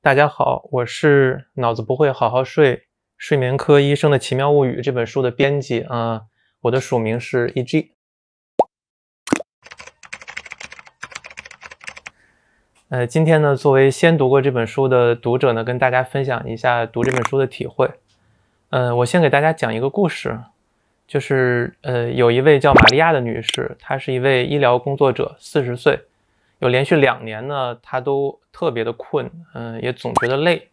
大家好，我是脑子不会好好睡，睡眠科医生的奇妙物语这本书的编辑啊，我的署名是 EG。今天呢，作为先读过这本书的读者呢，跟大家分享一下读这本书的体会。我先给大家讲一个故事，就是有一位叫玛利亚的女士，她是一位医疗工作者，40岁。有连续2年呢，他都特别的困，也总觉得累。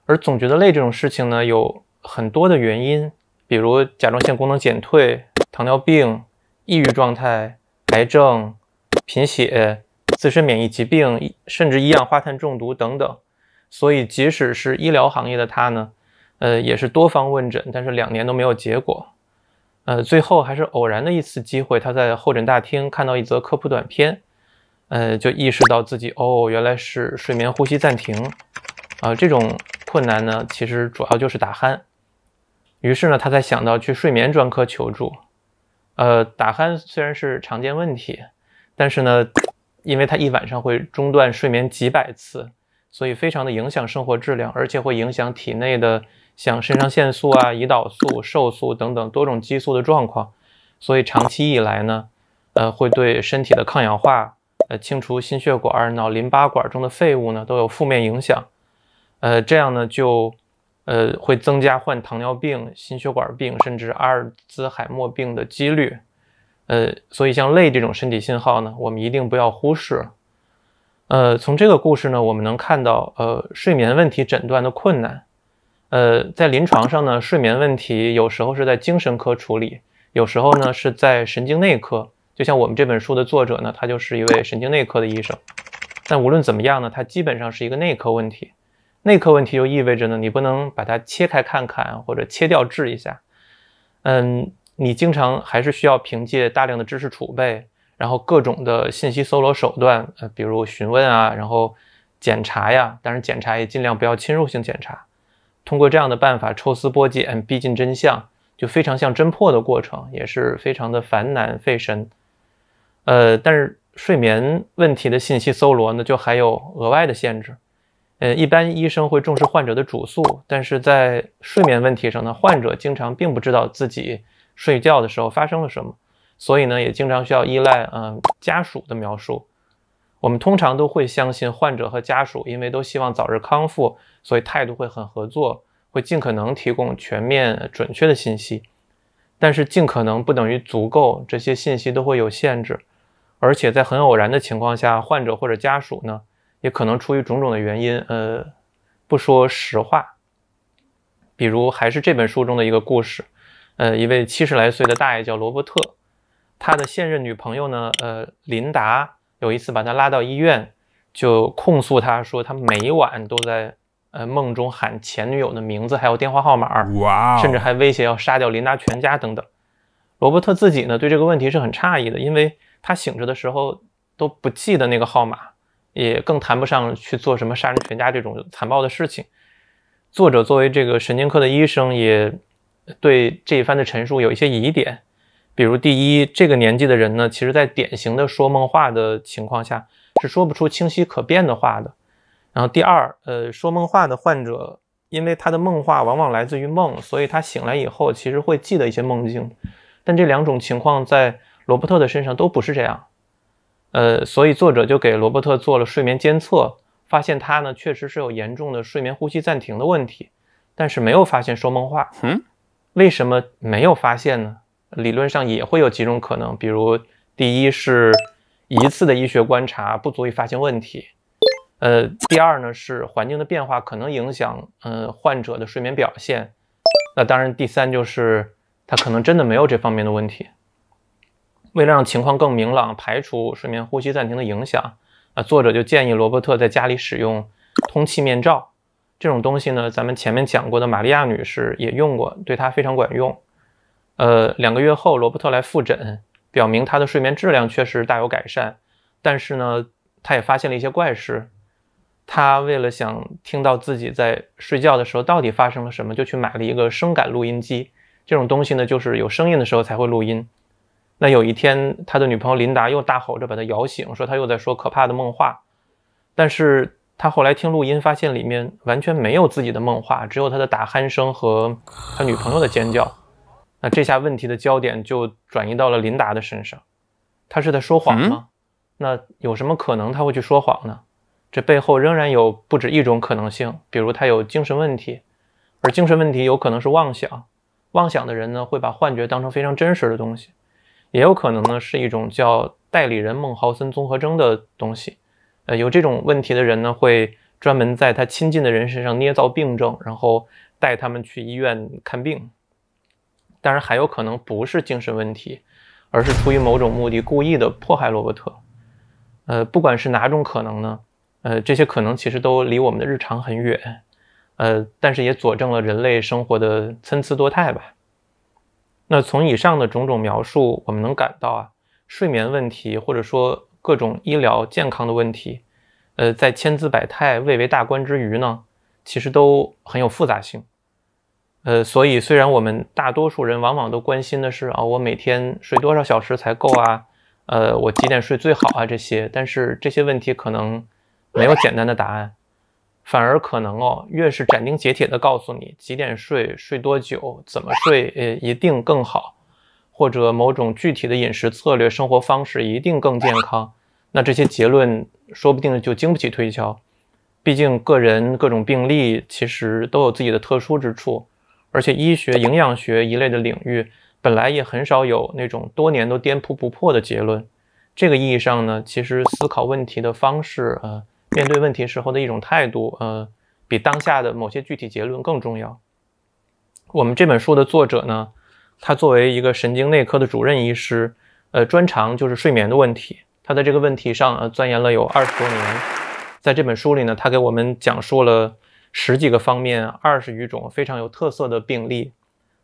而总觉得累这种事情呢，有很多的原因，比如甲状腺功能减退、糖尿病、抑郁状态、癌症、贫血、自身免疫疾病，甚至一氧化碳中毒等等。所以即使是医疗行业的他呢，也是多方问诊，但是2年都没有结果。最后还是偶然的一次机会，他在候诊大厅看到一则科普短片。就意识到自己原来是睡眠呼吸暂停，这种困难呢，其实主要就是打鼾。于是呢，他才想到去睡眠专科求助。打鼾虽然是常见问题，但是呢，因为他一晚上会中断睡眠几百次，所以非常的影响生活质量，而且会影响体内的像肾上腺素啊、胰岛素、瘦素等等多种激素的状况，所以长期以来呢，会对身体的抗氧化。清除心血管、脑淋巴管中的废物呢，都有负面影响。这样呢，就会增加患糖尿病、心血管病，甚至阿尔兹海默病的几率。所以像累这种身体信号呢，我们一定不要忽视。从这个故事呢，我们能看到睡眠问题诊断的困难。在临床上呢，睡眠问题有时候是在精神科处理，有时候呢是在神经内科。就像我们这本书的作者呢，他就是一位神经内科的医生。但无论怎么样呢，它基本上是一个内科问题。内科问题就意味着呢，你不能把它切开看看，或者切掉治一下。你经常还是需要凭借大量的知识储备，然后各种的信息搜罗手段，比如询问啊，然后检查呀，当然检查也尽量不要侵入性检查。通过这样的办法抽丝剥茧，逼近真相，就非常像侦破的过程，也是非常的繁难费神。但是睡眠问题的信息搜罗呢，就还有额外的限制。一般医生会重视患者的主诉，但是在睡眠问题上呢，患者经常并不知道自己睡觉的时候发生了什么，所以呢，也经常需要依赖家属的描述。我们通常都会相信患者和家属，因为都希望早日康复，所以态度会很合作，会尽可能提供全面准确的信息。但是尽可能不等于足够，这些信息都会有限制。而且在很偶然的情况下，患者或者家属呢，也可能出于种种的原因，不说实话。比如还是这本书中的一个故事，一位70来岁的大爷叫罗伯特，他的现任女朋友呢，琳达有一次把他拉到医院，就控诉他说，他每晚都在梦中喊前女友的名字还有电话号码，甚至还威胁要杀掉琳达全家等等。罗伯特自己呢，对这个问题是很诧异的，因为他醒着的时候都不记得那个号码，也更谈不上去做什么杀人全家这种残暴的事情。作者作为这个神经科的医生，也对这一番的陈述有一些疑点。比如第一，这个年纪的人呢，其实在典型的说梦话的情况下，是说不出清晰可辨的话的。然后第二，说梦话的患者，因为他的梦话往往来自于梦，所以他醒来以后其实会记得一些梦境。但这2种情况在罗伯特的身上都不是这样。所以作者就给罗伯特做了睡眠监测，发现他呢确实是有严重的睡眠呼吸暂停的问题，但是没有发现说梦话。为什么没有发现呢？理论上也会有几种可能，比如第一是一次的医学观察不足以发现问题。第二呢是环境的变化可能影响患者的睡眠表现。那当然第三就是他可能真的没有这方面的问题。为了让情况更明朗，排除睡眠呼吸暂停的影响，作者就建议罗伯特在家里使用通气面罩。这种东西呢，咱们前面讲过的玛利亚女士也用过，对她非常管用。2个月后，罗伯特来复诊，表明他的睡眠质量确实大有改善，但是呢，他也发现了一些怪事。他为了想听到自己在睡觉的时候到底发生了什么，就去买了一个声感录音机。这种东西呢，就是有声音的时候才会录音。那有一天，他的女朋友琳达又大吼着把他摇醒，说他又在说可怕的梦话。但是他后来听录音发现里面完全没有自己的梦话，只有他的打鼾声和他女朋友的尖叫。那这下问题的焦点就转移到了琳达的身上。他是在说谎吗？那有什么可能他会去说谎呢？这背后仍然有不止一种可能性，比如他有精神问题，而精神问题有可能是妄想，妄想的人呢会把幻觉当成非常真实的东西，也有可能呢是一种叫代理人孟豪森综合征的东西。有这种问题的人呢会专门在他亲近的人身上捏造病症，然后带他们去医院看病。当然还有可能不是精神问题，而是出于某种目的故意的迫害罗伯特。不管是哪种可能呢，这些可能其实都离我们的日常很远，但是也佐证了人类生活的参差多态吧。那从以上的种种描述，我们能感到啊，睡眠问题或者说各种医疗健康的问题，在千姿百态、蔚为大观之余呢，其实都很有复杂性。所以虽然我们大多数人往往都关心的是啊，我每天睡多少小时才够啊？我几点睡最好啊？这些，但是这些问题可能没有简单的答案，反而可能越是斩钉截铁的告诉你几点睡、睡多久、怎么睡，一定更好，或者某种具体的饮食策略、生活方式一定更健康，那这些结论说不定就经不起推敲。毕竟个人各种病例其实都有自己的特殊之处，而且医学、营养学一类的领域本来也很少有那种多年都颠扑不破的结论。这个意义上呢，其实思考问题的方式，面对问题时候的一种态度，比当下的某些具体结论更重要。我们这本书的作者呢，他作为一个神经内科的主任医师，专长就是睡眠的问题。他在这个问题上钻研了有20多年。在这本书里呢，他给我们讲述了10几个方面、20余种非常有特色的病例。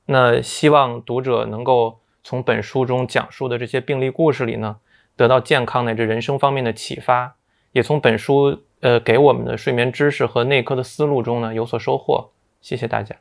那希望读者能够从本书中讲述的这些病例故事里呢，得到健康乃至人生方面的启发，也从本书给我们的睡眠知识和内科的思路中呢有所收获。谢谢大家。